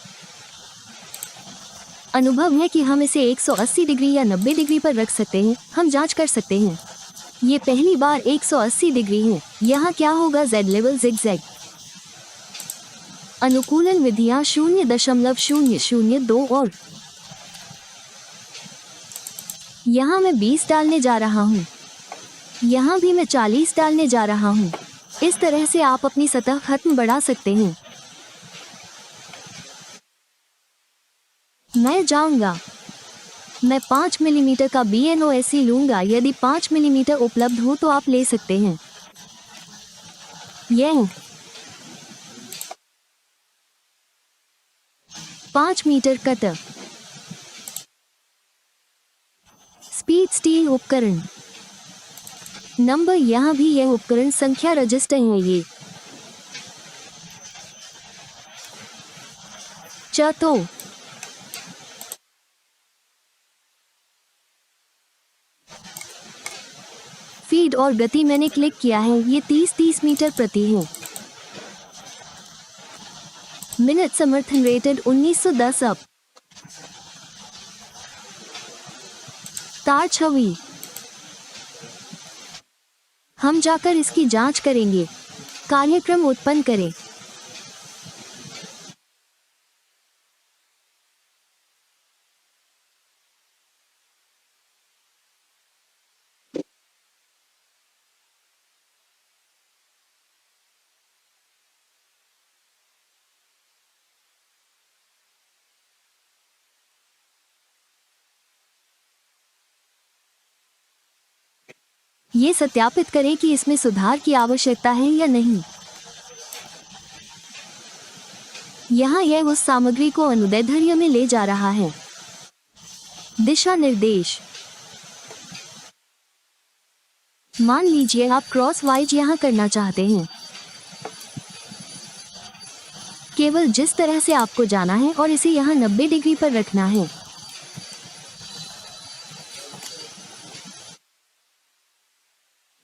अनुभव है कि हम इसे 180 डिग्री या 90 डिग्री पर रख सकते हैं, हम जांच कर सकते हैं। ये पहली बार 180 डिग्री है। यहाँ क्या होगा? Z level zigzag. अनुकूलन विधियाँ 0.002 और यहाँ मैं 20 डालने जा रहा हूँ। यहाँ भी मैं 40 डालने जा रहा हूँ। इस तरह से आप अपनी सतह खत्म बढ़ा सकते हैं। मैं जाऊंगा। मैं 5 मिलीमीटर का BNOSE लूंगा। यदि 5 मिलीमीटर उपलब्ध हो तो आप ले सकते हैं। यह 5 मीटर कटर। स्पीड स्टील उपकरण नंबर, यहाँ भी यह उपकरण संख्या रजिस्टर है। ये तो फीड और गति मैंने क्लिक किया है, ये 30 मीटर प्रति है। मिनट समर्थन रेटेड 1910 अप। तार छवि, हम जाकर इसकी जांच करेंगे। कार्यक्रम उत्पन्न करें। ये सत्यापित करें कि इसमें सुधार की आवश्यकता है या नहीं। यहाँ यह उस सामग्री को अनुदैर्ध्य में ले जा रहा है। दिशा निर्देश, मान लीजिए आप क्रॉस वाइज यहाँ करना चाहते हैं। केवल जिस तरह से आपको जाना है और इसे यहाँ 90 डिग्री पर रखना है।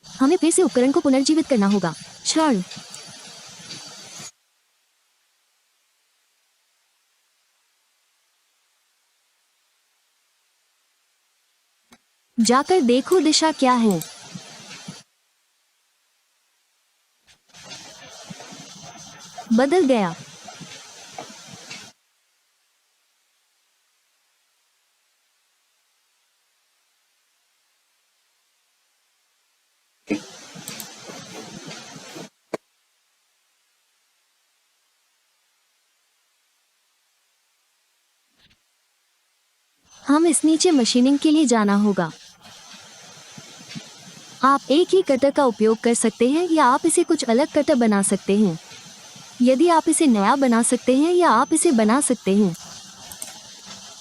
हमें फिर से उपकरण को पुनर्जीवित करना होगा। क्षण, जाकर देखो दिशा क्या है। बदल गया। हम इस नीचे मशीनिंग के लिए जाना होगा। आप एक ही कटर का उपयोग कर सकते हैं या आप इसे कुछ अलग कटर बना सकते हैं। यदि आप इसे नया बना सकते हैं या आप इसे बना सकते हैं।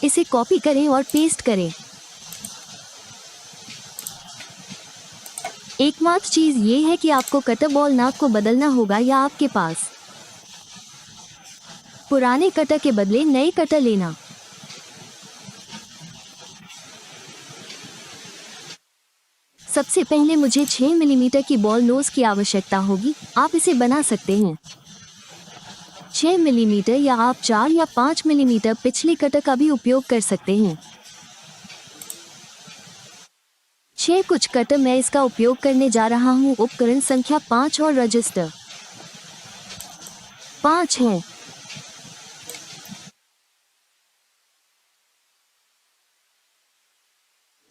इसे कॉपी करें और पेस्ट करें। एकमात्र चीज ये है कि आपको कटर बॉल नाक को बदलना होगा या आपके पास पुराने कटर के बदले नए कटर लेना। सबसे पहले मुझे 6 मिलीमीटर की बॉल नोज की आवश्यकता होगी। आप इसे बना सकते हैं 6 मिलीमीटर या आप 4 या 5 मिलीमीटर पिछले कटर का भी उपयोग कर सकते हैं। 6 कुछ कटर मैं इसका उपयोग करने जा रहा हूँ। उपकरण संख्या 5 और रजिस्टर 5 है।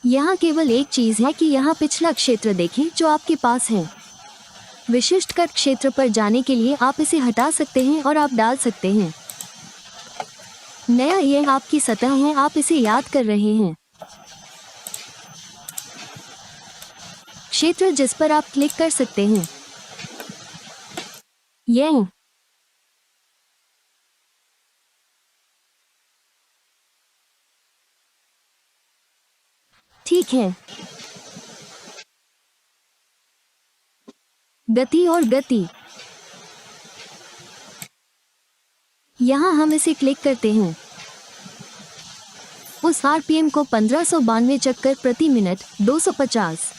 यहाँ केवल एक चीज है कि यहाँ पिछला क्षेत्र देखें जो आपके पास है। विशिष्ट कट क्षेत्र पर जाने के लिए आप इसे हटा सकते हैं और आप डाल सकते हैं। नया यह आपकी सतह है, आप इसे याद कर रहे हैं। क्षेत्र जिस पर आप क्लिक कर सकते हैं। यह ठीक है। गति और गति, यहाँ हम इसे क्लिक करते हैं। उस आरपीएम को 1592 चक्कर प्रति मिनट 250।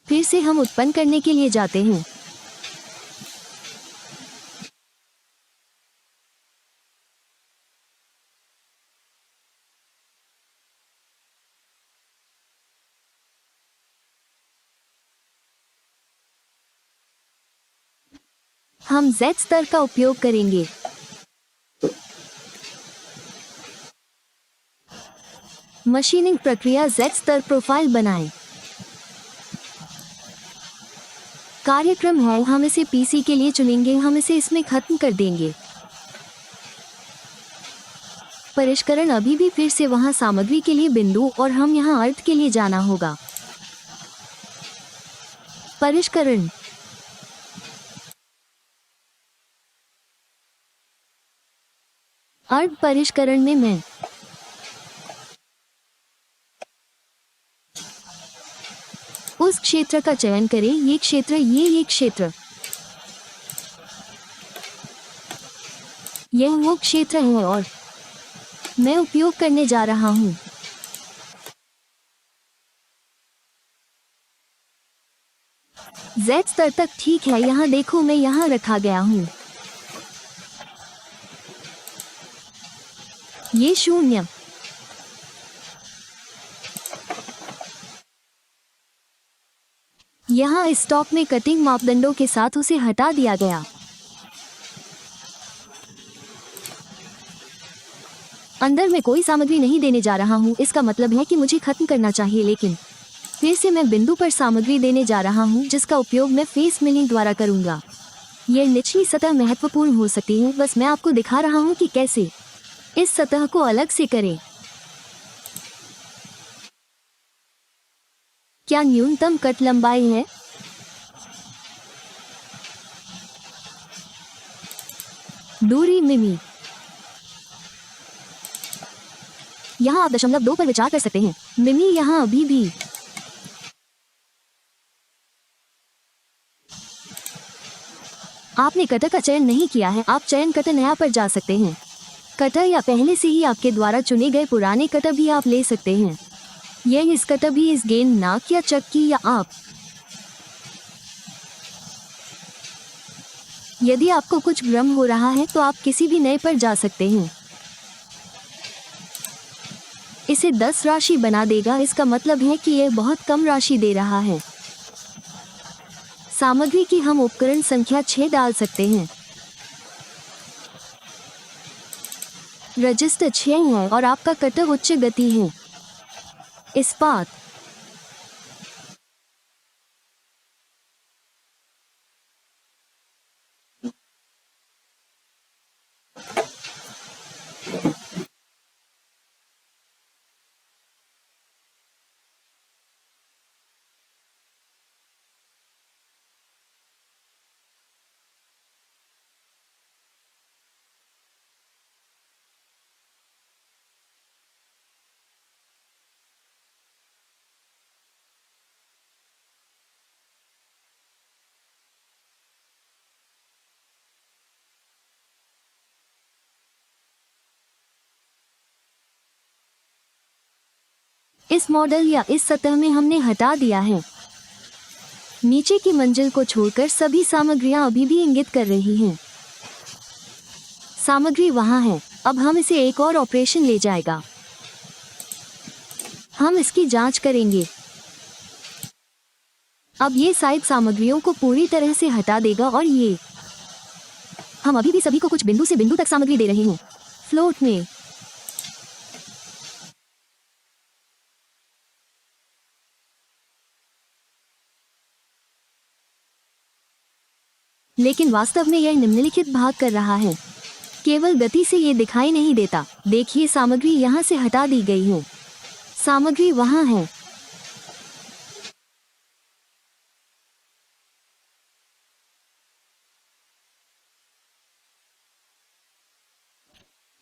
फिर से हम उत्पन्न करने के लिए जाते हैं। हम Z स्तर का उपयोग करेंगे। मशीनिंग प्रक्रिया Z स्तर प्रोफाइल बनाएं। कार्यक्रम है, हम इसे पीसी के लिए चुनेंगे, हम इसे इसमें खत्म कर देंगे। परिष्करण अभी भी फिर से वहां सामग्री के लिए बिंदु और हम यहां अर्थ के लिए जाना होगा। परिष्करण, अर्थ परिष्करण में मैं उस क्षेत्र का चयन करें, ये क्षेत्र, ये क्षेत्र, यह वो क्षेत्र है और मैं उपयोग करने जा रहा हूं। Z स्तर तक ठीक है, यहाँ देखो मैं यहाँ रखा गया हूँ। ये 0, यहाँ स्टॉक में कटिंग मापदंडों के साथ उसे हटा दिया गया। अंदर मैं कोई सामग्री नहीं देने जा रहा हूँ, इसका मतलब है कि मुझे खत्म करना चाहिए, लेकिन फिर से मैं बिंदु पर सामग्री देने जा रहा हूँ जिसका उपयोग मैं फेस मिलिंग द्वारा करूँगा। यह निचली सतह महत्वपूर्ण हो सकती है, बस मैं आपको दिखा रहा हूँ कि कैसे इस सतह को अलग से करें। क्या न्यूनतम कट लंबाई है? दूरी मिमी। यहाँ आप 0.2 पर विचार कर सकते हैं। मिमी यहाँ अभी भी आपने कटर का चयन नहीं किया है, आप चयन कटर नया पर जा सकते हैं। कटर या पहले से ही आपके द्वारा चुने गए पुराने कटर भी आप ले सकते हैं। यह इस कटर भी, इस गेंद, नाक या चक्की, या आप यदि आपको कुछ भ्रम हो रहा है तो आप किसी भी नए पर जा सकते हैं। इसे 10 राशि बना देगा, इसका मतलब है कि यह बहुत कम राशि दे रहा है। सामग्री की हम उपकरण संख्या 6 डाल सकते हैं। रजिस्टर 6 है और आपका कटर उच्च गति है। इस्पात, इस मॉडल या इस सतह में हमने हटा दिया है। नीचे की मंजिल को छोड़कर सभी सामग्रियां अभी भी इंगित कर रही हैं। सामग्री वहां है। अब हम इसे एक और ऑपरेशन ले जाएगा। हम इसकी जांच करेंगे। अब ये साइड सामग्रियों को पूरी तरह से हटा देगा और ये हम अभी भी सभी को कुछ बिंदु से बिंदु तक सामग्री दे रहे हैं, फ्लोट में। लेकिन वास्तव में यह निम्नलिखित भाग कर रहा है। केवल गति से ये दिखाई नहीं देता। देखिए, सामग्री यहाँ से हटा दी गई है, सामग्री वहाँ है।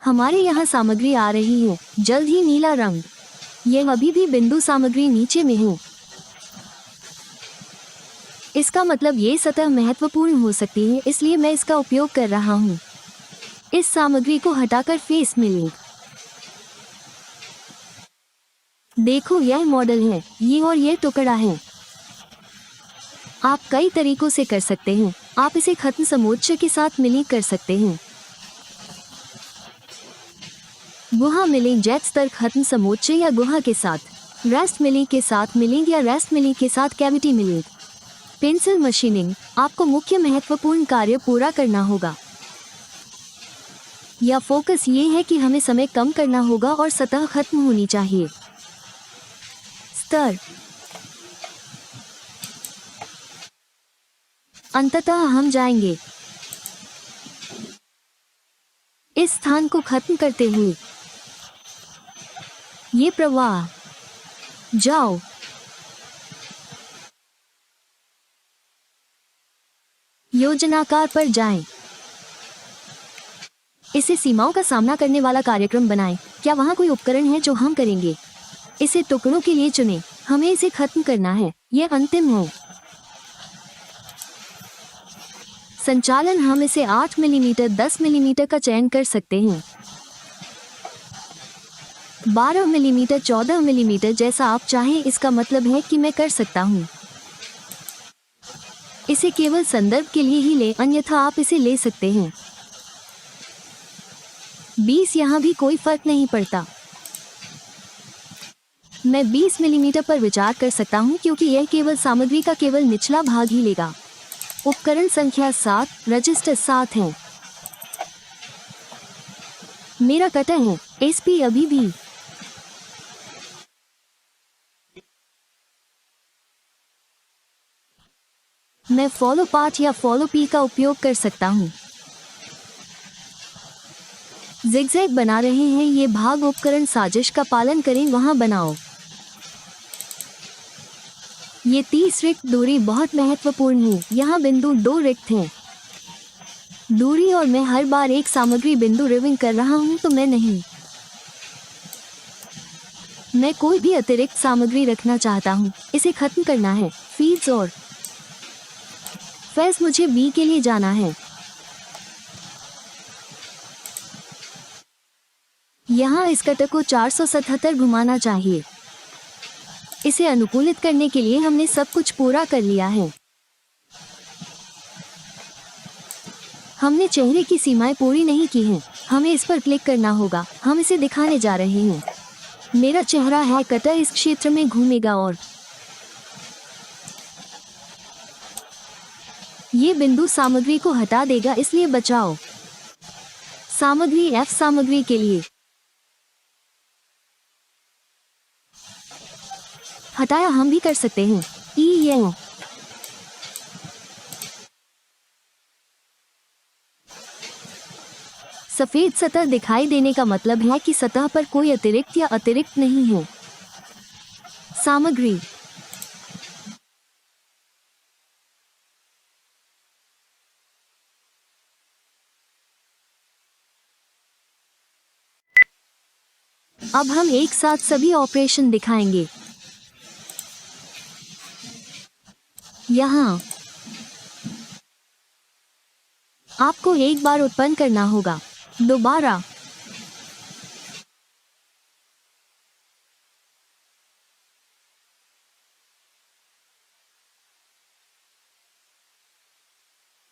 हमारे यहाँ सामग्री आ रही है, जल्द ही नीला रंग। यह अभी भी बिंदु सामग्री नीचे में है। इसका मतलब ये सतह महत्वपूर्ण हो सकती है, इसलिए मैं इसका उपयोग कर रहा हूँ। इस सामग्री को हटाकर फेस मिलें। देखो, यह मॉडल है, ये और ये टुकड़ा है। आप कई तरीकों से कर सकते हैं। आप इसे खत्म समोच्च के साथ मिलिंग कर सकते हैं। गुहा मिलिंग जेट स्तर खत्म समोच्च या गुहा के साथ, रेस्ट मिलिंग के साथ मिलिंग या रेस्ट मिलिंग के साथ कैविटी मिलिंग। पेंसिल मशीनिंग, आपको मुख्य महत्वपूर्ण कार्य पूरा करना होगा। या फोकस ये है कि हमें समय कम करना होगा और सतह खत्म होनी चाहिए। स्तर, अंततः हम जाएंगे। इस स्थान को खत्म करते हुए ये प्रवाह, जाओ। योजनाकार पर जाएं। इसे सीमाओं का सामना करने वाला कार्यक्रम बनाएं। क्या वहाँ कोई उपकरण है जो हम करेंगे? इसे टुकड़ों के लिए चुनें। हमें इसे खत्म करना है। यह अंतिम हो। संचालन, हम इसे 8 मिलीमीटर 10 मिलीमीटर का चयन कर सकते हैं। 12 मिलीमीटर 14 मिलीमीटर जैसा आप चाहें। इसका मतलब है कि मैं कर सकता हूँ। इसे केवल संदर्भ के लिए ही लें, अन्यथा आप इसे ले सकते हैं। 20 यहाँ भी कोई फर्क नहीं पड़ता। मैं 20 मिलीमीटर पर विचार कर सकता हूँ क्योंकि यह केवल सामग्री का केवल निचला भाग ही लेगा। उपकरण संख्या 7, रजिस्टर 7 है। मेरा कटर है। एसपी अभी भी। मैं फॉलो पार्ट या फॉलो पी का उपयोग कर सकता हूँ। जिगजैग बना रहे हैं ये भाग। उपकरण साजिश का पालन करें, वहां बनाओ। ये 30 रिक्त दूरी बहुत महत्वपूर्ण है। यहाँ बिंदु 2 रिक्त हैं। दूरी, और मैं हर बार एक सामग्री बिंदु रिविंग कर रहा हूँ, तो मैं नहीं। मैं कोई भी अतिरिक्त सामग्री रखना चाहता हूँ। इसे खत्म करना है। फीड्स और फैस, मुझे बी के लिए जाना है। यहाँ इस कटर को 477 घुमाना चाहिए। इसे अनुकूलित करने के लिए हमने सब कुछ पूरा कर लिया है। हमने चेहरे की सीमाएं पूरी नहीं की हैं। हमें इस पर क्लिक करना होगा। हम इसे दिखाने जा रहे हैं। मेरा चेहरा है। कटर इस क्षेत्र में घूमेगा और ये बिंदु सामग्री को हटा देगा, इसलिए बचाओ। सामग्री एफ सामग्री के लिए हटाया। हम भी कर सकते हैं। यह सफेद सतह दिखाई देने का मतलब है कि सतह पर कोई अतिरिक्त या अतिरिक्त नहीं है। सामग्री, अब हम एक साथ सभी ऑपरेशन दिखाएंगे। यहाँ आपको एक बार उत्पन्न करना होगा। दोबारा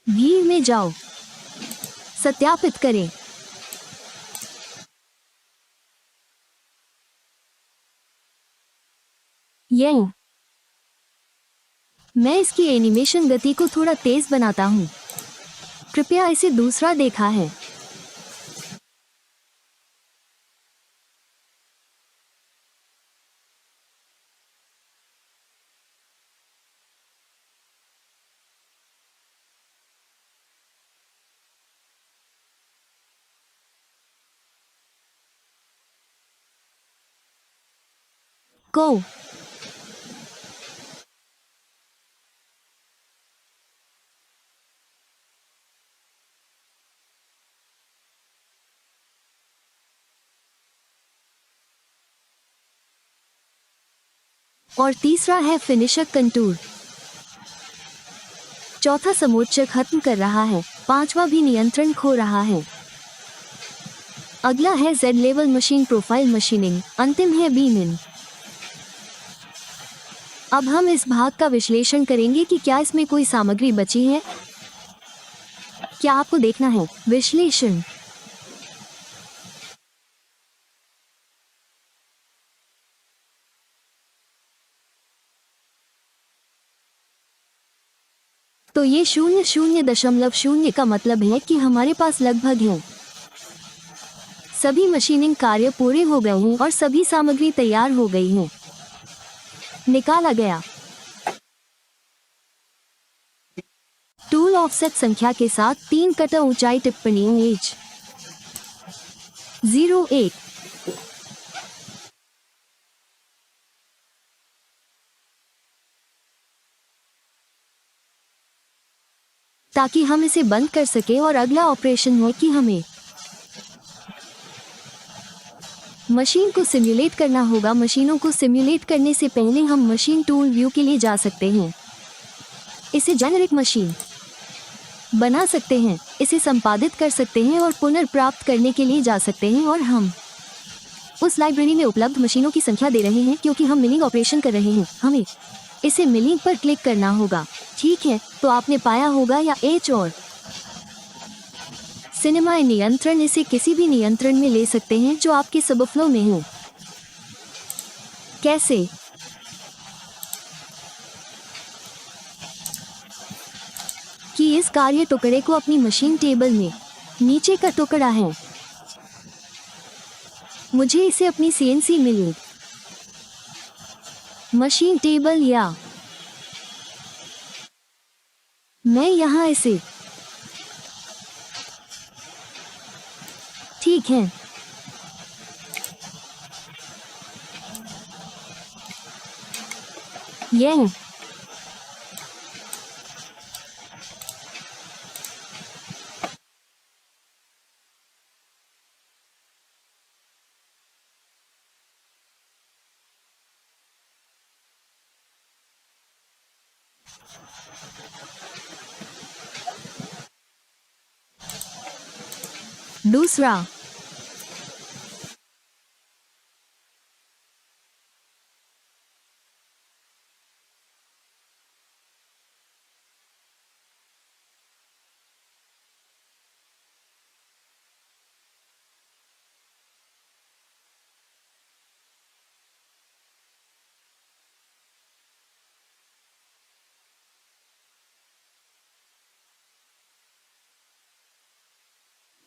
भीड़ में जाओ। सत्यापित करें। यह मैं इसकी एनिमेशन गति को थोड़ा तेज बनाता हूँ। कृपया इसे दूसरा देखा है। को और तीसरा है फिनिशर कंटूर। चौथा समोच्च खत्म कर रहा है, पांचवा भी नियंत्रण खो रहा है। अगला है Z level machine profile machining, अंतिम है बीम इन। अब हम इस भाग का विश्लेषण करेंगे कि क्या इसमें कोई सामग्री बची है। क्या आपको देखना है? विश्लेषण। तो ये 0.0 का मतलब है कि हमारे पास लगभग है। सभी मशीनिंग कार्य पूरे हो गए हैं और सभी सामग्री तैयार हो गई है। निकाला गया टूल ऑफसेट संख्या के साथ 3 कटर ऊंचाई टिप्पणी एज 01 ताकि हम इसे बंद कर सके। और अगला ऑपरेशन है कि हमें मशीन को सिम्युलेट करना होगा। मशीनों को सिम्युलेट करने से पहले हम मशीन टूल व्यू के लिए जा सकते हैं, इसे जेनेरिक मशीन बना सकते हैं, इसे संपादित कर सकते हैं और पुनर्प्राप्त करने के लिए जा सकते हैं। और हम उस लाइब्रेरी में उपलब्ध मशीनों की संख्या दे रहे हैं क्योंकि हम मिलिंग ऑपरेशन कर रहे हैं। हमें इसे मिलिंग पर क्लिक करना होगा। ठीक है, तो आपने पाया होगा या एच और सिनेमा नियंत्रण, इसे किसी भी नियंत्रण में ले सकते हैं जो आपके सबफ्लो में हो। कैसे? कि इस कार्य टुकड़े को अपनी मशीन टेबल में नीचे का टुकड़ा है, मुझे इसे अपनी सीएनसी मिली मशीन टेबल या मैं यहाँ इसे ठीक है। यह दूसरा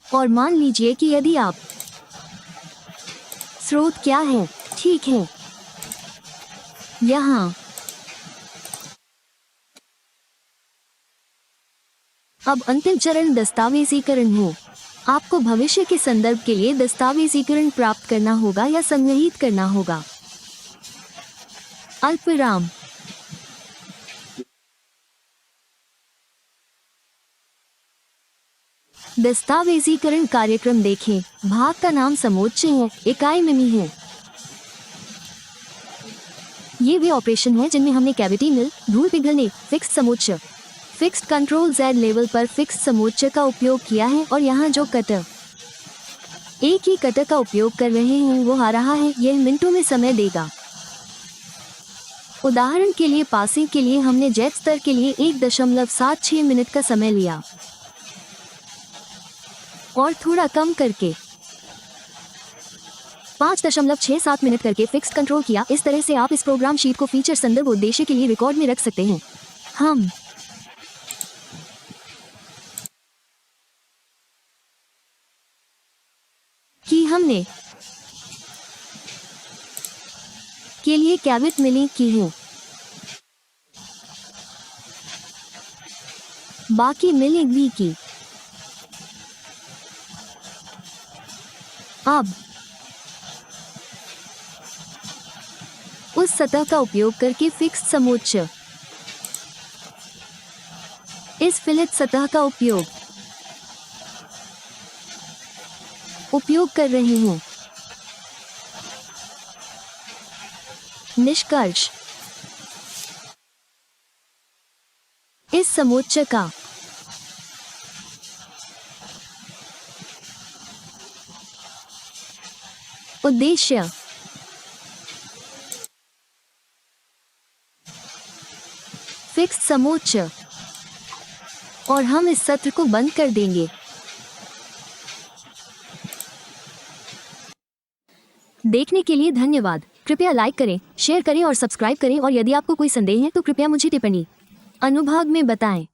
और मान लीजिए कि यदि आप स्रोत क्या है, ठीक है, यहाँ अब अंतिम चरण दस्तावेजीकरण है। आपको भविष्य के संदर्भ के लिए दस्तावेजीकरण प्राप्त करना होगा या संग्रहीत करना होगा। अल्पविराम। दस्तावेजीकरण कार्यक्रम देखें। भाग का नाम समोच्च है, इकाई मिमी है। ये वे ऑपरेशन हैं जिनमें हमने कैविटी मिल, धूल पिघलने, फिक्स्ड समोच्च, फिक्स्ड कंट्रोल जेड लेवल पर फिक्स्ड समोच्च का उपयोग किया है। और यहाँ जो कटर एक ही कटर का उपयोग कर रहे हैं वो आ रहा है। यह मिनटों में समय देगा। उदाहरण के लिए पासिंग के लिए हमने जेट स्तर के लिए 1.76 मिनट का समय लिया और थोड़ा कम करके 5.67 मिनट करके फिक्स्ड कंट्रोल किया। इस तरह से आप इस प्रोग्राम शीट को फीचर संदर्भ उद्देश्य के लिए रिकॉर्ड में रख सकते हैं। हम कि हमने के लिए कैविट मिलिंग की है, बाकी मिलिंग भी की। अब उस सतह का उपयोग करके फिक्स्ड समोच्च, इस फिलेट सतह का उपयोग कर रहे हैं। निष्कर्ष। इस समोच्च का उद्देश्य फिक्स समोच्च। और हम इस सत्र को बंद कर देंगे। देखने के लिए धन्यवाद। कृपया लाइक करें, शेयर करें और सब्सक्राइब करें और यदि आपको कोई संदेह है तो कृपया मुझे टिप्पणी अनुभाग में बताएं।